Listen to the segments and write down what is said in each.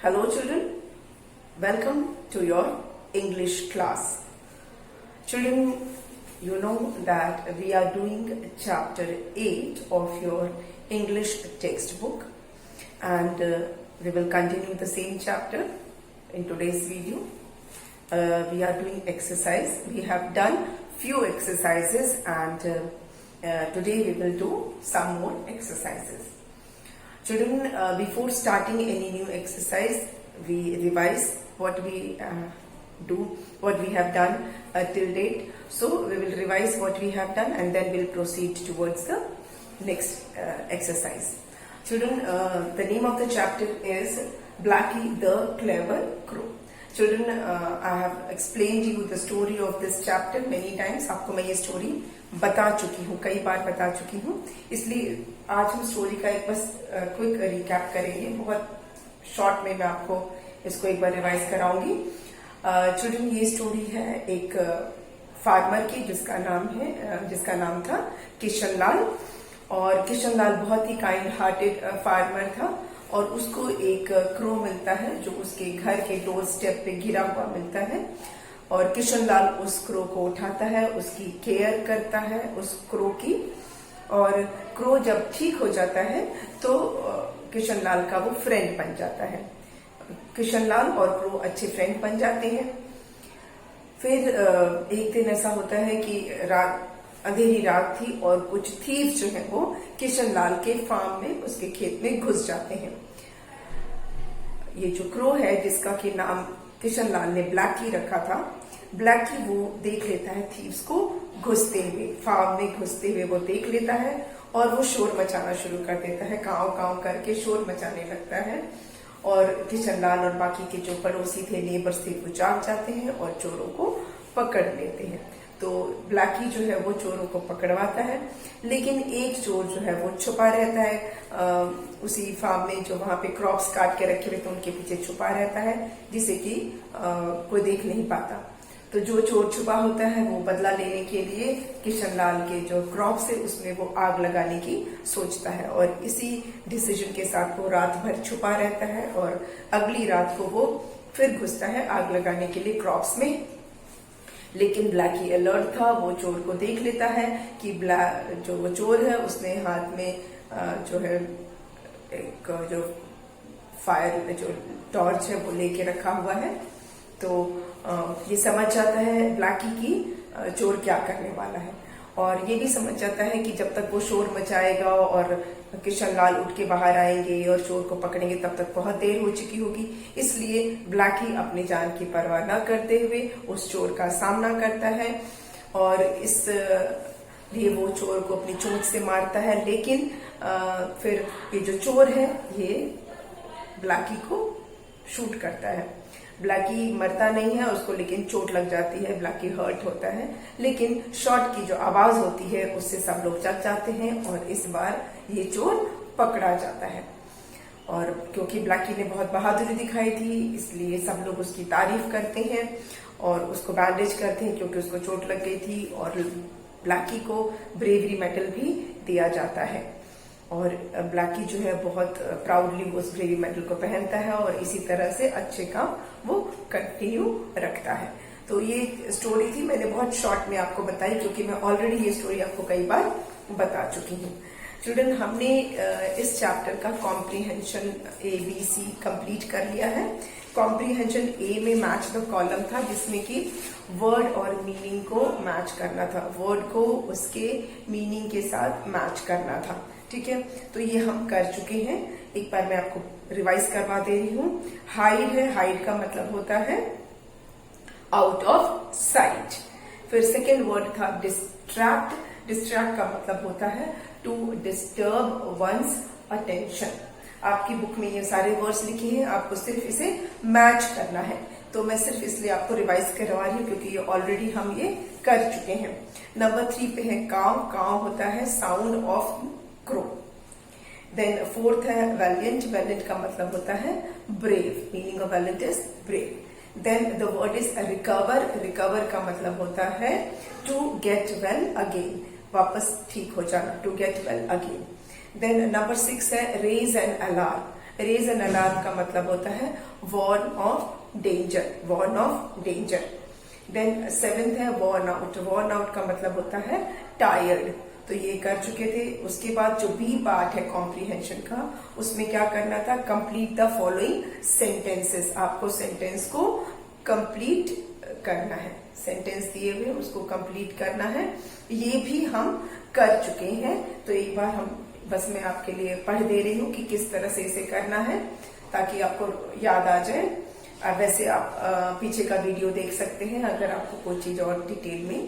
Hello children, welcome to your English class. Children, you know that we are doing chapter 8 of your English textbook and we will continue the same chapter in today's video. We are doing exercise. We have done few exercises and today we will do some more exercises. Children, before starting any new exercise, we revise what we what we have done till date. So we will revise what we have done and then we'll proceed towards the next exercise. Children, the name of the chapter is Blacky the Clever Crow. Children, I have explained you the story of this chapter many times. आपको मैं ये story बता चुकी हूँ, कई बार बता चुकी हूँ, इसलिए आज हम स्टोरी का एक बस क्विक रिकैप करेंगे. बहुत शॉर्ट में मैं आपको इसको एक बार रिवाइज कराऊंगी. चिल्ड्रन, ये स्टोरी है एक फार्मर की जिसका नाम था किशन लाल. और किशन लाल बहुत ही काइंड हार्टेड फार्मर था और उसको एक क्रो मिलता है जो उसके घर के डोर स्टेप पे गिरा हुआ मिलता है. और किशन लाल उस क्रो को उठाता है, उसकी केयर करता है उस क्रो की. और क्रो जब ठीक हो जाता है तो किशन लाल का वो फ्रेंड बन जाता है. किशन लाल और क्रो अच्छे फ्रेंड बन जाते हैं. फिर एक दिन ऐसा होता है कि अंधेरी रात थी और कुछ थीव्स जो है वो किशन लाल के फार्म में, उसके खेत में घुस जाते हैं. ये जो क्रो है जिसका कि नाम किशन लाल ने ब्लैकी रखा था, ब्लैकी वो देख लेता है थीव्स को घुसते हुए, फार्म में घुसते हुए वो देख लेता है और वो शोर मचाना शुरू कर देता है. काव काव करके शोर मचाने लगता है और किशन लाल और बाकी के जो पड़ोसी थे, नेबर्स थे, वो जाग जाते हैं और चोरों को पकड़ लेते हैं. तो ब्लैकी जो है वो चोरों को पकड़वाता है, लेकिन एक चोर जो है वो छुपा रहता है उसी फार्म में जो वहां पे क्रॉप्स काट के रखे हुए थे उनके पीछे छुपा रहता है, जिसे कि कोई देख नहीं पाता. तो जो चोर छुपा होता है वो बदला लेने के लिए किशन लाल के जो क्रॉप्स है उसमें वो आग लगाने की सोचता है और इसी डिसीजन के साथ वो रात भर छुपा रहता है और अगली रात को वो फिर घुसता है आग लगाने के लिए क्रॉप्स में. लेकिन ब्लैकी अलर्ट था, वो चोर को देख लेता है कि जो वो चोर है उसने हाथ में जो है एक जो फायर जो टॉर्च है वो लेके रखा हुआ है. तो ये समझ जाता है ब्लैकी की चोर क्या करने वाला है और ये भी समझ जाता है कि जब तक वो शोर मचाएगा और किशन लाल उठ के बाहर आएंगे और चोर को पकड़ेंगे तब तक बहुत देर हो चुकी होगी. इसलिए ब्लैकी अपनी जान की परवाह न करते हुए उस चोर का सामना करता है और इस लिए वो चोर को अपनी चोंच से मारता है. लेकिन फिर ये जो चोर है ये ब्लैकी को शूट करता है. ब्लैकी मरता नहीं है उसको, लेकिन चोट लग जाती है, ब्लैकी हर्ट होता है. लेकिन शॉट की जो आवाज होती है उससे सब लोग जग जाते हैं और इस बार ये चोर पकड़ा जाता है. और क्योंकि ब्लैकी ने बहुत बहादुरी दिखाई थी इसलिए सब लोग उसकी तारीफ करते हैं और उसको बैंडेज करते हैं क्योंकि उसको चोट लग गई थी. और ब्लैकी को ब्रेवरी मेडल भी दिया जाता है और ब्लैकी जो है बहुत प्राउडली उस ब्रेवरी मेडल को पहनता है और इसी तरह से अच्छे काम वो कंटिन्यू रखता है. तो ये स्टोरी थी, मैंने बहुत शॉर्ट में आपको बताई क्योंकि मैं ऑलरेडी ये स्टोरी आपको कई बार बता चुकी हूँ. चिल्ड्रन, हमने इस चैप्टर का कॉम्प्रीहेंशन ABC कंप्लीट कर लिया है. कॉम्प्रीहेंशन A में मैच द कॉलम था जिसमें कि वर्ड और मीनिंग को मैच करना था, वर्ड को उसके मीनिंग के साथ मैच करना था. ठीक है, तो ये हम कर चुके हैं. एक बार मैं आपको रिवाइज करवा दे रही हूँ. हाइड है, हाइड का मतलब होता है आउट ऑफ साइट. फिर सेकेंड वर्ड था डिस्ट्रैक्ट, डिस्ट्रैक्ट का मतलब होता है टू डिस्टर्ब वंस अटेंशन. आपकी बुक में ये सारे वर्ड्स लिखे हैं, आपको सिर्फ इसे मैच करना है. तो मैं सिर्फ इसलिए आपको रिवाइज करवा रही हूँ क्योंकि ये ऑलरेडी हम ये कर चुके हैं. नंबर 3 पे है काव, काव होता है sound of crow. Then fourth है वैलियंट, वैलियंट का मतलब होता है brave, meaning of valiant is brave. Then the word is recover, recover का मतलब होता है टू गेट वेल अगेन, वापस ठीक हो जाना, to get well again. Then number 6 है raise an alarm. Raise an alarm का मतलब होता है warn of danger, warn of danger. Then 7th है वॉर्न आउट। वॉर्न आउट का मतलब होता है टायर्ड, तो ये कर चुके थे। उसके बाद जो बी पार्ट है कॉम्प्रीहेंशन का, उसमें क्या करना था, कंप्लीट द फॉलोइंग सेंटेंसेस। आपको सेंटेंस को कंप्लीट करना है, सेंटेंस दिए हुए उसको कंप्लीट करना है। ये भी हम कर चुके हैं, तो एक बार हम बस मैं आपके लिए पढ़ दे रही हूँ कि किस तरह से इसे करना है, ताकि आपको याद आ जाए। वैसे आप पीछे का वीडियो देख सकते हैं अगर आपको कोई चीज और डिटेल में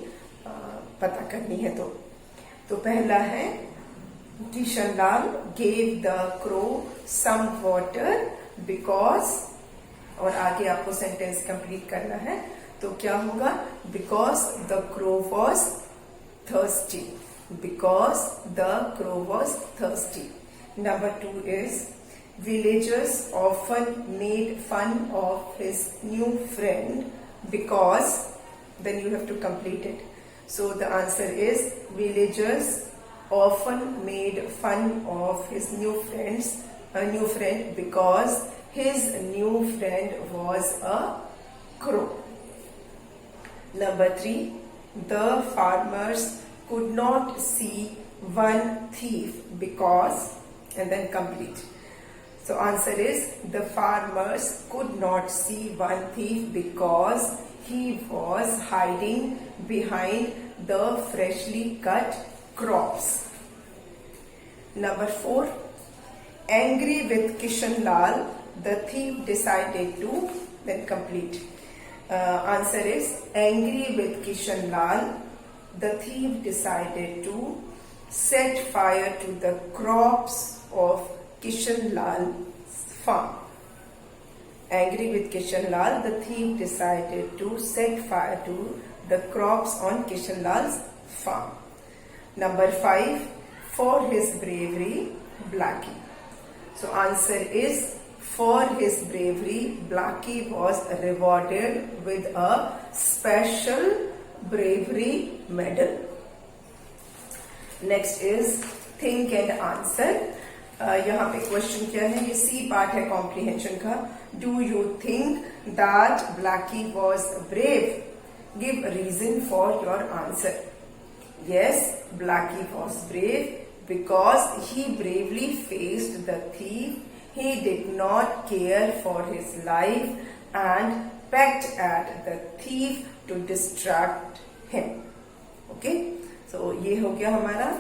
पता करनी है तो पहला है Kishanlal gave the crow some water because, और आगे आपको सेंटेंस कंप्लीट करना है। तो क्या होगा, because the crow was thirsty, because the crow was thirsty. Number 2 is villagers often made fun of his new friend because, then you have to complete it. So the answer is villagers often made fun of his new friend because his new friend was a crow. Number 3, the farmers could not see one thief because, and then complete. So answer is the farmers could not see one thief because he was hiding behind the freshly cut crops. Number 4, angry with Kishanlal, the thief decided to, then complete. Answer is angry with Kishanlal, the thief decided to set fire to the crops of Kishanlal's farm. Angry with Kishanlal, the thief decided to set fire to the crops on Kishanlal's farm. Number 5, for his bravery, Blackie. So answer is for his bravery, Blackie was rewarded with a special bravery medal. Next is think and answer. यहाँ पे question क्या है, ये C part है comprehension का। Do you think that Blackie was brave? Give reason for your answer. Yes, Blackie was brave because he bravely faced the thief, he did not care for his life and pecked at the thief to distract him. Okay, so ये हो गया हमारा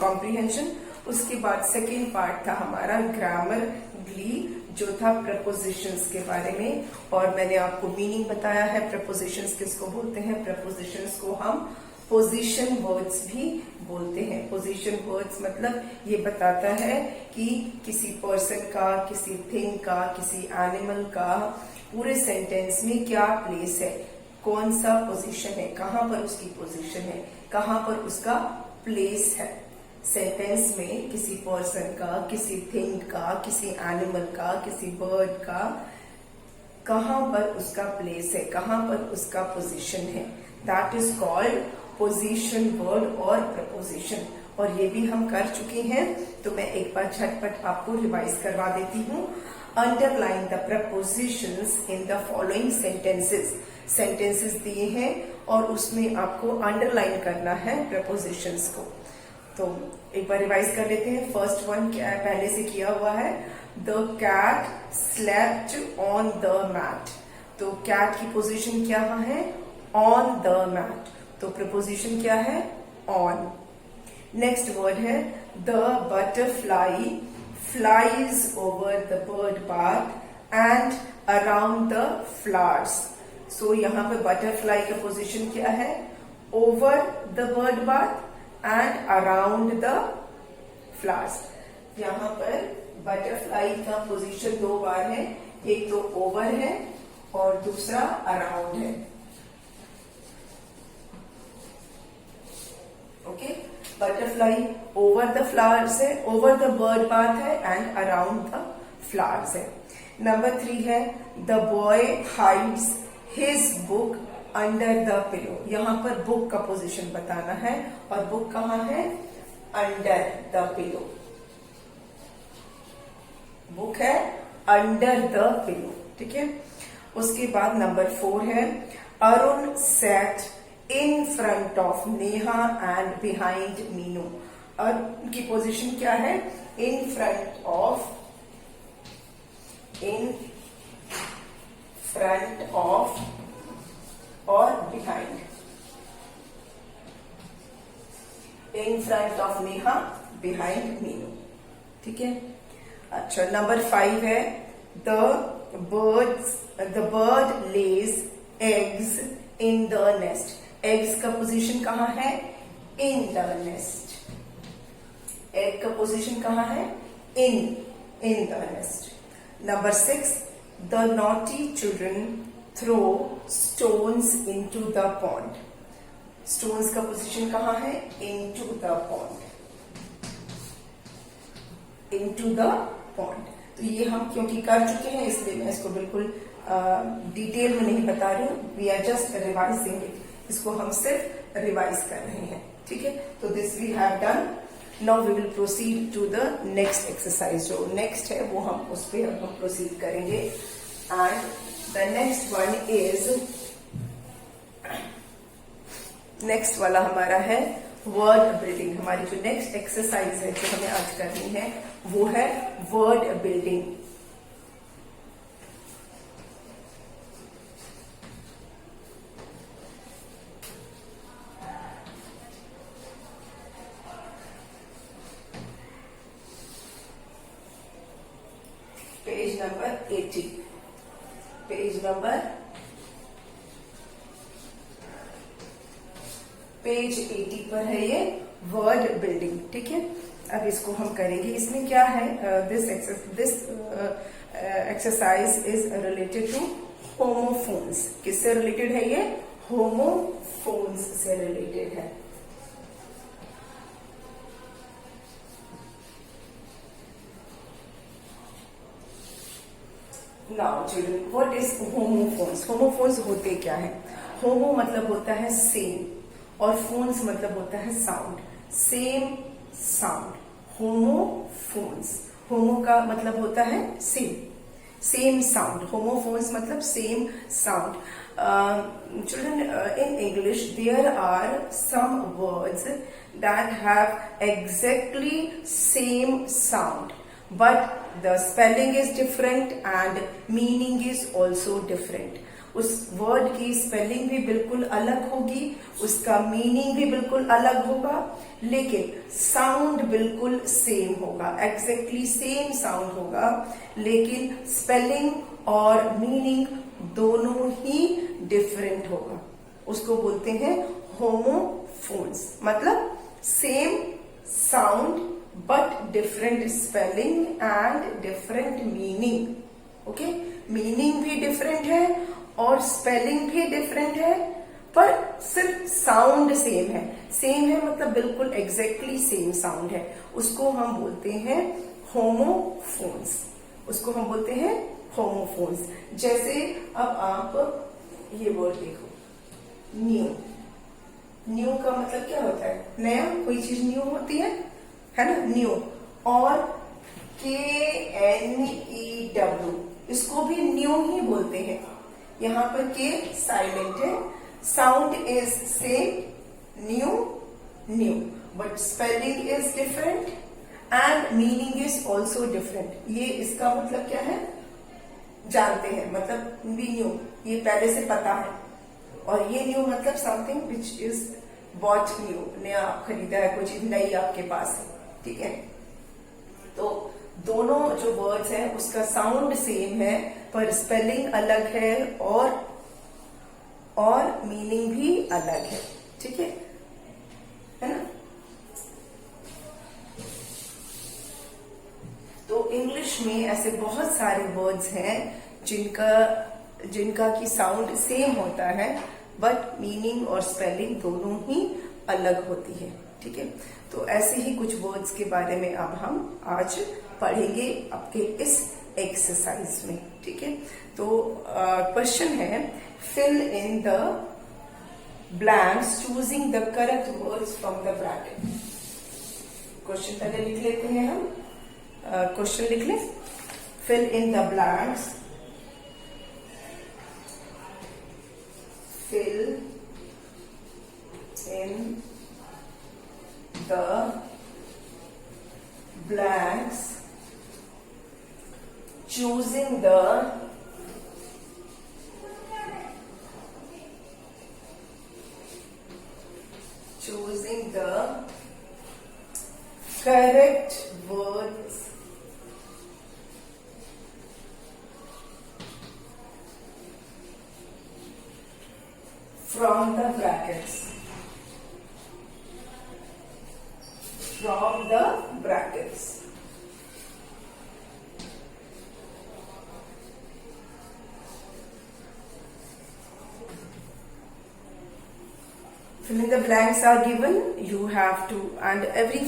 comprehension. उसके बाद second part था हमारा grammar Glee, जो था प्रपोजिशंस के बारे में, और मैंने आपको मीनिंग बताया है। प्रपोजिशंस किसको बोलते हैं? प्रपोजिशंस को हम पोजीशन वर्ड्स भी बोलते हैं। पोजीशन वर्ड्स मतलब ये बताता है कि किसी पर्सन का, किसी थिंग का, किसी एनिमल का पूरे सेंटेंस में क्या प्लेस है, कौन सा पोजीशन है, कहाँ पर उसकी पोजीशन है, कहाँ पर उसका प्लेस है। सेंटेंस में किसी पर्सन का, किसी थिंग का, किसी एनिमल का, किसी बर्ड का कहाँ पर उसका प्लेस है, कहाँ पर उसका पोजीशन है, that is called position word और प्रपोजिशन। और ये भी हम कर चुके हैं, तो मैं एक बार झटपट आपको रिवाइज करवा देती हूँ। Underline the propositions in the following sentences. Sentences दिए हैं और उसमें आपको अंडरलाइन करना है प्रपोजिशंस को। तो एक बार रिवाइज कर लेते हैं। फर्स्ट वन क्या है, पहले से किया हुआ है, the cat slept on the mat. तो कैट की पोजीशन क्या है? On the mat. तो प्रपोजिशन क्या है? ऑन। नेक्स्ट वर्ड है the butterfly flies over the bird bath and around the flowers. So यहाँ पे बटरफ्लाई का पोजीशन क्या है? Over the bird bath and around the flowers. यहाँ पर बटरफ्लाई का पोजीशन दो बार है, एक तो ओवर है और दूसरा अराउंड है। Okay, butterfly over the flowers है, ओवर द बर्ड बाथ है एंड अराउंड द फ्लावर्स है। नंबर 3 है the boy hides his book under the pillow. यहाँ पर बुक का पोजीशन बताना है और बुक कहाँ है? Under the pillow. बुक है अंडर द पिलो, ठीक है। उसके बाद नंबर 4 है Arun sat in front of Neha and behind Meenu. Arun की पोजीशन क्या है? In front of, in front of और behind, in front of Neha behind Meenu, ठीक है। अच्छा, नंबर 5 है the bird lays eggs in the nest. Eggs का पोजीशन कहां है? In the nest. एग का पोजीशन कहां है? In the nest. Number 6 the naughty children throw stones into the pond. Stones का पोजीशन कहां है? Into the pond, into the pond. तो ये हम क्योंकि कर चुके हैं इसलिए मैं इसको बिल्कुल डिटेल में नहीं बता रही हूँ। We are just revising it, इसको हम सिर्फ रिवाइज कर रहे हैं, ठीक है। तो this we have done. Now we will proceed to the next exercise. जो नेक्स्ट है वो हम उस पर हम प्रोसीड करेंगे। And the next one is, next वाला हमारा है वर्ड बिल्डिंग। हमारी जो नेक्स्ट एक्सरसाइज है जो हमें आज करनी है वो है word building. Page number 80, page number 80 पर है ये वर्ड बिल्डिंग, ठीक है। अब इसको हम करेंगे। इसमें क्या है? This exercise is related to homophones. किससे रिलेटेड है ये? होमोफोन्स से रिलेटेड है। Now children, what is homophones? Homophones होते क्या है? होमो मतलब होता है सेम और फोन्स मतलब होता है साउंड, सेम साउंड। होमोफोन्स, होमो का मतलब होता है सेम, सेम साउंड। होमोफोन्स मतलब same sound. Children, in English there are some words that have exactly same sound, but the spelling is different and meaning is also different. उस word की spelling भी बिल्कुल अलग होगी, उसका मीनिंग भी बिल्कुल अलग होगा, लेकिन साउंड बिल्कुल सेम होगा, एग्जैक्टली सेम साउंड होगा, लेकिन स्पेलिंग और मीनिंग दोनों ही डिफरेंट होगा। उसको बोलते हैं होमोफोन्स। मतलब same sound but different spelling and different meaning. Okay, meaning भी डिफरेंट है और स्पेलिंग भी डिफरेंट है, पर सिर्फ साउंड सेम है। सेम है मतलब बिल्कुल एग्जैक्टली सेम साउंड है। उसको हम बोलते हैं होमोफोन्स। उसको हम बोलते हैं होमोफोन्स। जैसे अब आप ये वर्ड देखो, न्यू। न्यू का मतलब क्या होता है? नया, कोई चीज न्यू होती है ना, न्यू। और KNEW, इसको भी न्यू ही बोलते हैं। यहाँ पर के साइलेंट है, sound is same, new new, but spelling is different and meaning is also different. ये इसका मतलब क्या है जानते हैं, मतलब भी न्यू, ये पहले से पता है। और ये न्यू मतलब something which is bought new, नया खरीदा है, कोई चीज नई आपके पास है, ठीक है। तो दोनों जो वर्ड्स हैं उसका साउंड सेम है पर स्पेलिंग अलग है और मीनिंग भी अलग है, ठीक है ना। तो इंग्लिश में ऐसे बहुत सारे वर्ड्स हैं जिनका की साउंड सेम होता है बट मीनिंग और स्पेलिंग दोनों ही अलग होती है, ठीक है। तो ऐसे ही कुछ वर्ड्स के बारे में अब हम आज पढ़ेंगे आपके इस एक्सरसाइज में, ठीक है। तो क्वेश्चन है fill in the blanks choosing the correct words from the bracket. Question पहले लिख लेते हैं हम। क्वेश्चन लिख लें। fill in the blanks. Fill in the blanks, choosing the correct words from the brackets. From the brackets. Fill in the blanks are given. You have to, and every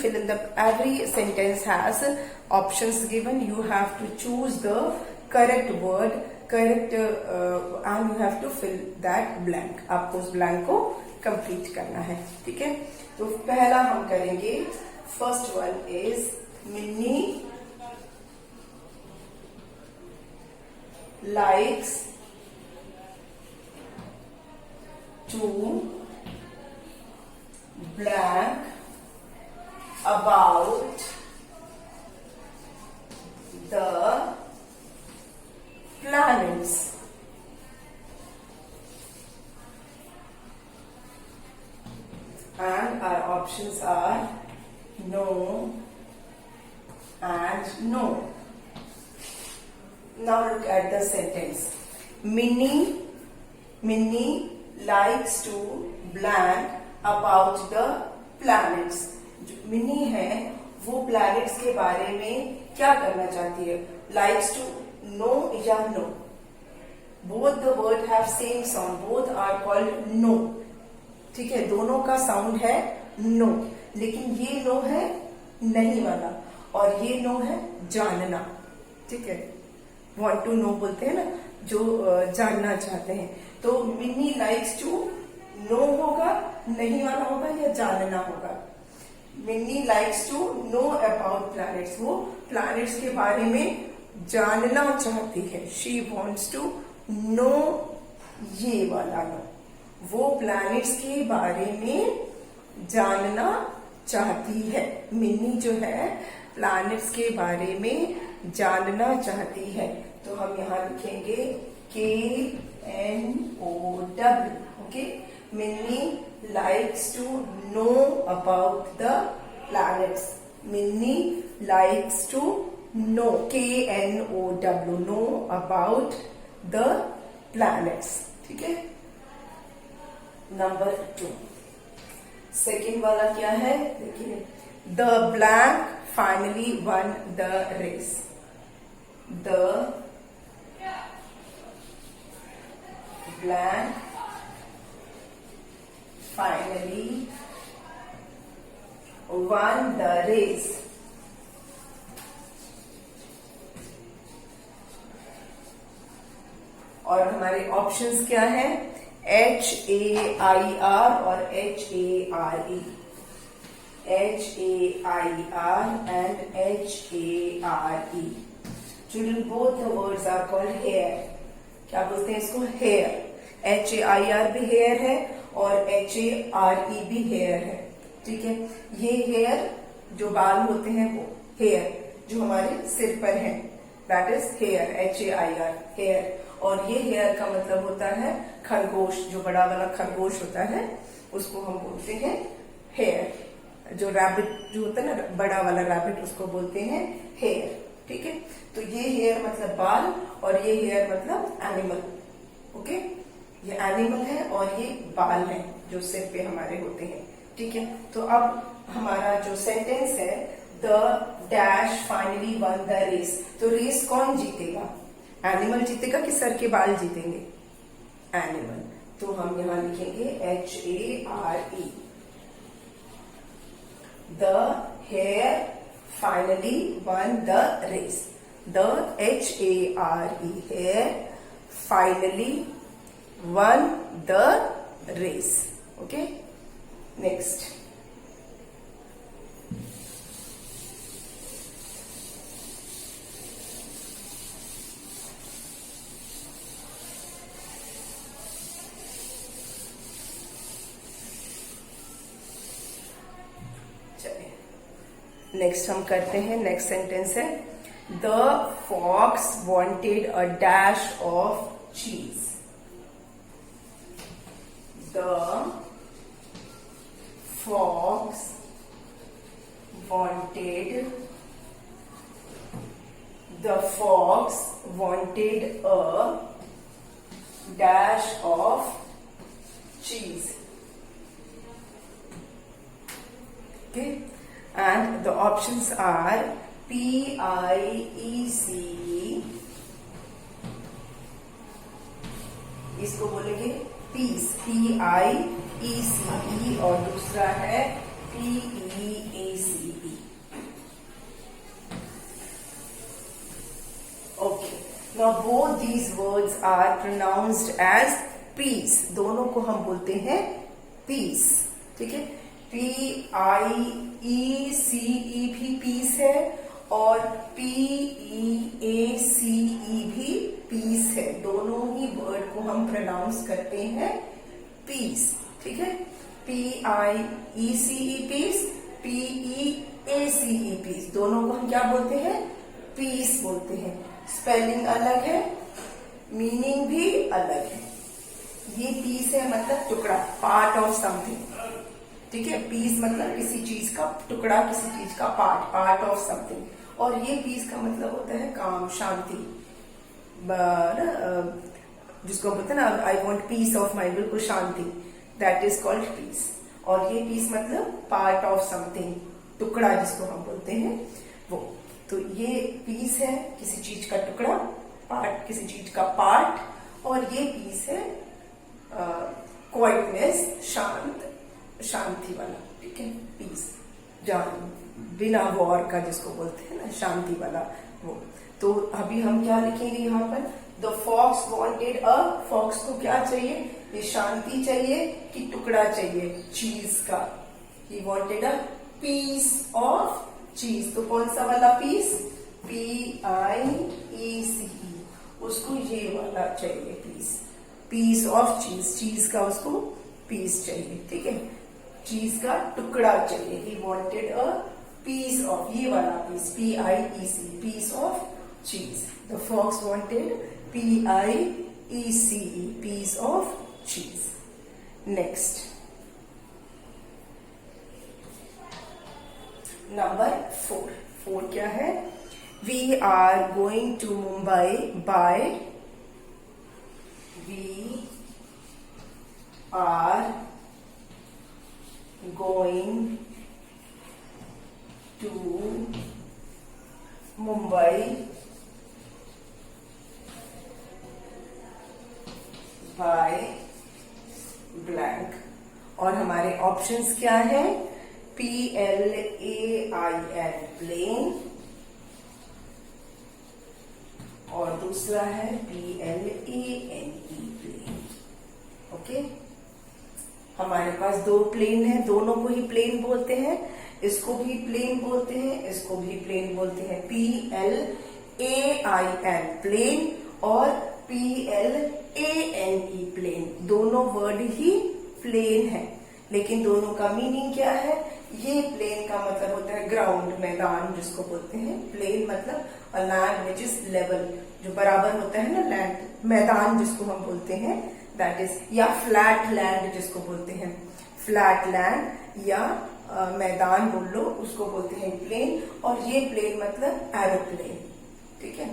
sentence has options given. You have to choose the correct word, and you have to fill that blank. आपको उस blank को complete करना है, ठीक है? तो पहला हम करेंगे. First one is Minnie likes to blank about the planets. And our options are no and no. Now look at the sentence. Minnie likes to blank about the planets. जो मिनी है वो planets के बारे में क्या करना चाहती है? Likes to know या no? Both the word have same sound. Both are called no. ठीक है, दोनों का साउंड है नो, लेकिन ये नो है नहीं वाला और ये नो है जानना. ठीक है, want to know बोलते हैं ना, जो जानना चाहते हैं. तो मिनी लाइक्स टू नो होगा, नहीं वाला होगा या जानना होगा. Mini likes to know about planets. वो प्लैनेट्स के बारे में जानना चाहती है. शी वॉन्ट्स टू नो, ये वाला नो. वो प्लैनेट्स के बारे में जानना चाहती है. मिनी जो है प्लैनेट्स के बारे में जानना चाहती है. तो हम यहां लिखेंगे KNOW. Okay, Mini likes to know about the planets. Mini likes to know, KNOW, know about the planets. ठीक है. नंबर 2. सेकेंड वाला क्या है देखिए. The blank finally won the race. The blank finally won the race. और हमारे ऑप्शंस क्या है? HAIR और HARE. HAIR and HARE. Children, both the words are called hair. क्या बोलते हैं इसको? hair. HAIR भी hair है और HARE भी hair है. ठीक है, ये hair जो बाल होते हैं वो hair जो हमारे सिर पर है, that is hair. HAIR hair. और ये हेयर का मतलब होता है खरगोश. जो बड़ा वाला खरगोश होता है उसको हम बोलते हैं हेयर. जो रैबिट जो होता है ना, बड़ा वाला रैबिट, उसको बोलते हैं हेयर. ठीक है, तो ये हेयर मतलब बाल और ये हेयर मतलब एनिमल. ओके, ये एनिमल है और ये बाल है जो सिर पे हमारे होते हैं. ठीक है, तो अब हमारा जो सेंटेंस है, the dash finally won the race. तो रेस कौन जीतेगा? एनिमल जीतेगा कि सर के बाल जीतेंगे? एनिमल. तो हम यहां लिखेंगे HARE. The hare finally won the race. The HARE hare finally won the race. Okay, next. Next हम करते हैं, नेक्स्ट सेंटेंस है the fox wanted a dash of cheese. The fox wanted the fox wanted a dash of cheese. Okay, and the options are PIECE, इसको बोलेंगे piece, PIECE, और दूसरा है PEACE. Okay, now both these words are pronounced as peace. दोनों को हम बोलते हैं peace. ठीक है, PIECE भी peace है और PEACE भी peace है. दोनों ही वर्ड को हम प्रोनाउंस करते हैं peace. ठीक है, PIECE peace, PEACE peace, दोनों को हम क्या बोलते हैं? peace बोलते हैं. स्पेलिंग अलग है, मीनिंग भी अलग है. ये पीस है मतलब टुकड़ा, पार्ट ऑफ समथिंग. ठीक है, पीस मतलब किसी चीज का टुकड़ा, किसी चीज का पार्ट, पार्ट ऑफ समथिंग. और ये पीस का मतलब होता है काम, शांति, जिसको बोलते हैं ना I want piece of mind, बिल्कुल शांति, दैट इज कॉल्ड पीस. और ये पीस मतलब पार्ट ऑफ समथिंग, टुकड़ा जिसको हम बोलते हैं वो. तो ये पीस है किसी चीज का टुकड़ा, पार्ट किसी चीज का पार्ट. और ये पीस है क्वाइटनेस, शांति वाला. ठीक है, पीस जान बिना वॉर का जिसको बोलते हैं ना, शांति वाला वो. तो अभी हम क्या लिखेंगे यहाँ पर? The fox wanted a, fox को क्या चाहिए? ये शांति चाहिए कि टुकड़ा चाहिए चीज का? He wanted a piece of cheese. तो कौन सा वाला पीस? PIECE, उसको ये वाला चाहिए पीस, पीस ऑफ चीज. चीज का उसको पीस चाहिए. ठीक है, चीज का टुकड़ा चाहिए. He wanted a piece of, ये वाला piece, PIECE, piece of cheese. The fox wanted PIECE, piece of cheese. Next, number 4. 4 क्या है? We are going to Mumbai by, we are going to Mumbai by blank. और हमारे ऑप्शंस क्या है? PLAIN, plane, और दूसरा है PLANE, प्लेन. ओके, हमारे पास 2 प्लेन है, दोनों को ही प्लेन बोलते हैं. इसको भी प्लेन बोलते हैं, इसको भी प्लेन बोलते हैं. PLAIN प्लेन और PLANE प्लेन, दोनों वर्ड ही प्लेन है. लेकिन दोनों का मीनिंग क्या है? ये प्लेन का मतलब होता है ग्राउंड, मैदान जिसको बोलते हैं. प्लेन मतलब लैंड विच इज लेवल, जो बराबर होता है ना लैंड, मैदान जिसको हम बोलते हैं, दैट इज. या फ्लैट लैंड जिसको बोलते हैं, फ्लैट लैंड या मैदान बोल लो, उसको बोलते हैं प्लेन. और ये प्लेन मतलब एरोप्लेन. ठीक है,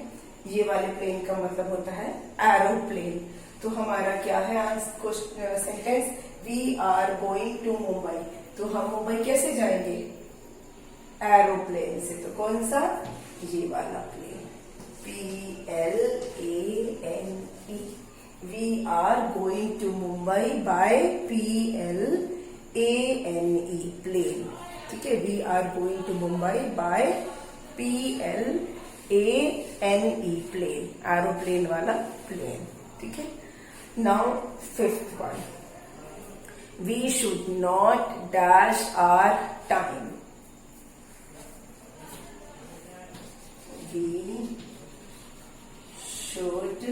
ये वाले प्लेन का मतलब होता है एरोप्लेन. तो हमारा क्या है sentence? We are going to Mumbai. तो हम मुंबई कैसे जाएंगे? एरोप्लेन से. तो कौन सा? ये वाला plane, PLANE. We are going to Mumbai by PLANE, plane. ठीक है, we are going to Mumbai by PLANE, plane, aeroplane वाला प्लेन. ठीक है. Now 5th one. We should not dash our time. We should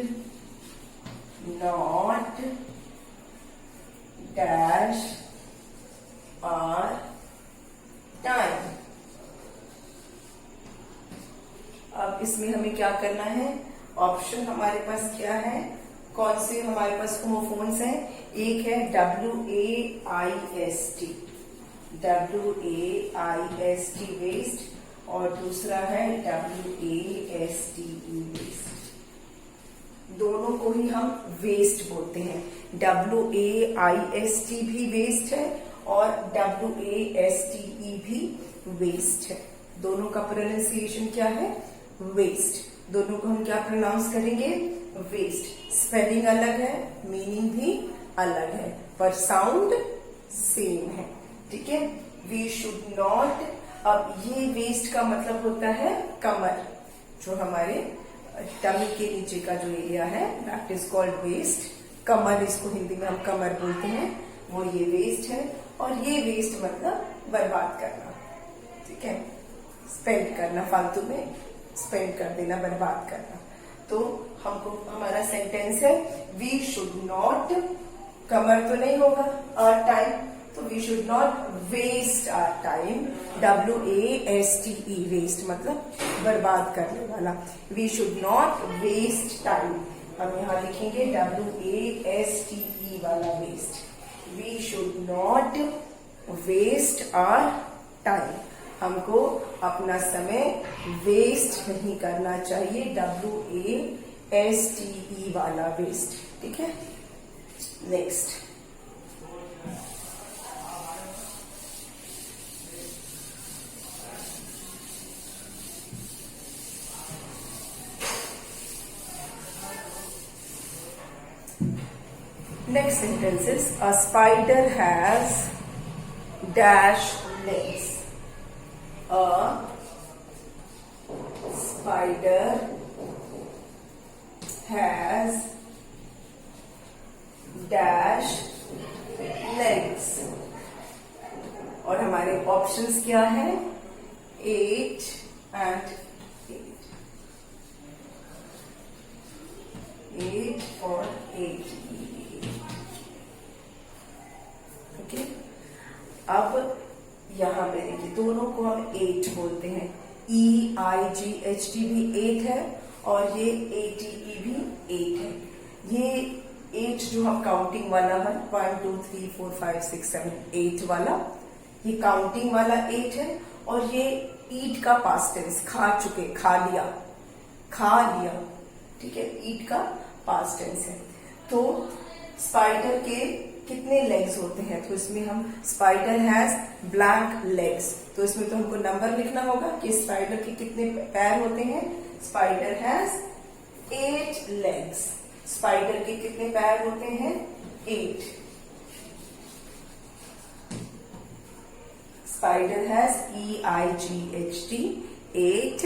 not dash our time. इसमें हमें क्या करना है, ऑप्शन हमारे पास क्या है, कौन से हमारे पास होमोफोन्स हैं, एक है WAIST, वेस्ट, और दूसरा है WASTE, वेस्ट। दोनों को ही हम वेस्ट बोलते हैं। WAIST भी वेस्ट है और WASTE भी वेस्ट है। दोनों का प्रोनाउंसिएशन क्या है, वेस्ट। दोनों को हम क्या प्रोनाउंस करेंगे, वेस्ट। स्पेलिंग अलग है, मीनिंग भी अलग है, पर साउंड सेम है, ठीक है। वी शुड नॉट, अब ये वेस्ट का मतलब होता है कमर, जो हमारे टमी के नीचे का जो एरिया है, दैट इज कॉल्ड वेस्ट। कमर, इसको हिंदी में हम कमर बोलते हैं, वो ये वेस्ट है। और ये वेस्ट मतलब बर्बाद करना, ठीक है, स्पेंड करना, फालतू में स्पेंड कर देना, बर्बाद करना। तो हमको हमारा सेंटेंस है, वी शुड नॉट, कमर तो नहीं होगा, आवर टाइम, तो we should not waste our time, WASTE, waste मतलब बर्बाद करने वाला। We should not waste time, हम यहाँ लिखेंगे WASTE वाला waste. We should not waste our time, हमको अपना समय वेस्ट नहीं करना चाहिए, WASTE वाला वेस्ट, ठीक है। Next, next sentence is, a spider has dash legs. A spider has dash legs. और हमारे ऑप्शंस क्या है, 8 and 8 और 8। ओके, अब यहाँ पे देखिए, दोनों को हम 8 बोलते हैं। EIGHT भी 8 है और ये ATE भी 8 है। ये 8 जो हम काउंटिंग वाला है, 1 2 3 4 5 6 7 8 वाला, ये काउंटिंग वाला 8 है। और ये ईट का पास्ट टेंस, खा चुके, खा लिया, ठीक है, ईट का पास्ट टेंस है। तो स्पाइडर के कितने लेग्स होते हैं, तो इसमें हम स्पाइडर हैज ब्लैक लेग्स, तो इसमें तो हमको नंबर लिखना होगा कि स्पाइडर के कितने पैर होते हैं। स्पाइडर हैज 8 लेग्स, स्पाइडर के कितने पैर होते हैं, 8। Spider has EIGHT 8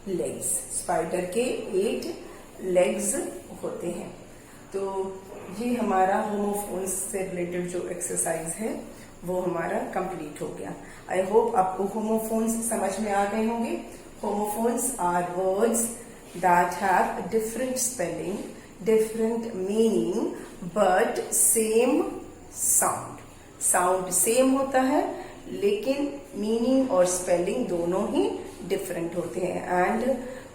legs, spider के 8 लेग्स होते हैं। तो ये हमारा होमोफोन्स से रिलेटेड जो एक्सरसाइज है वो हमारा कंप्लीट हो गया। आई होप आपको होमोफोन्स समझ में आ गए होंगे। Homophones are words that have different spelling, different meaning, but same sound. Sound सेम होता है लेकिन मीनिंग और स्पेलिंग दोनों ही डिफरेंट होते हैं। एंड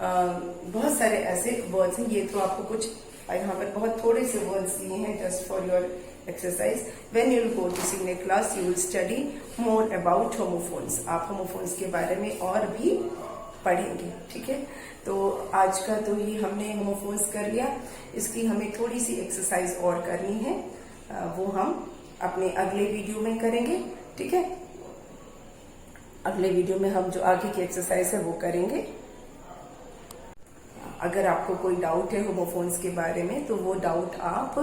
बहुत सारे ऐसे वर्ड्स हैं, ये तो आपको कुछ यहाँ पर बहुत थोड़े से वर्ड्स दिए हैं just for your exercise. When you will go to senior class you will study more about homophones. आप होमोफोन्स के बारे में और भी पढ़ेंगे, ठीक है। तो आज का तो ये हमने होमोफोन्स कर लिया, इसकी हमें थोड़ी सी एक्सरसाइज और करनी है, वो हम अपने अगले वीडियो में करेंगे, ठीक है। अगले वीडियो में हम जो आगे की एक्सरसाइज है वो करेंगे। अगर आपको कोई डाउट है होमोफोन्स के बारे में तो वो डाउट आप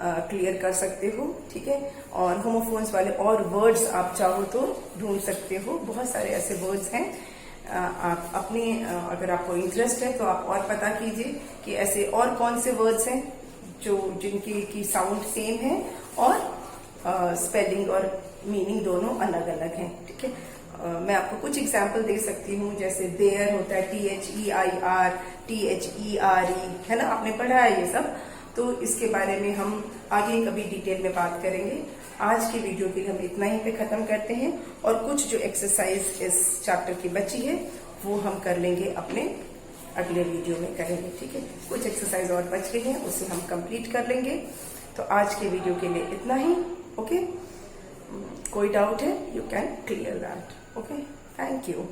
क्लियर कर सकते हो, ठीक है। और होमोफोन्स वाले और वर्ड्स आप चाहो तो ढूंढ सकते हो, बहुत सारे ऐसे वर्ड्स हैं। आप अपने अगर आपको इंटरेस्ट है तो आप और पता कीजिए कि ऐसे और कौन से वर्ड्स हैं जो जिनकी की साउंड सेम है और स्पेलिंग और मीनिंग दोनों अलग अलग हैं, ठीक है। मैं आपको कुछ एग्जाम्पल दे सकती हूँ, जैसे देयर होता है THEIR, THERE, है ना, आपने पढ़ा है ये सब। तो इसके बारे में हम आगे कभी डिटेल में बात करेंगे। आज की वीडियो के लिए हम इतना ही पे खत्म करते हैं, और कुछ जो एक्सरसाइज इस चैप्टर की बची है वो हम कर लेंगे अपने अगले वीडियो में करेंगे, ठीक है। कुछ एक्सरसाइज और बच गई हैं, उसे हम कंप्लीट कर लेंगे। तो आज के वीडियो के लिए इतना ही, ओके। कोई डाउट है, you can clear that, okay. Thank you.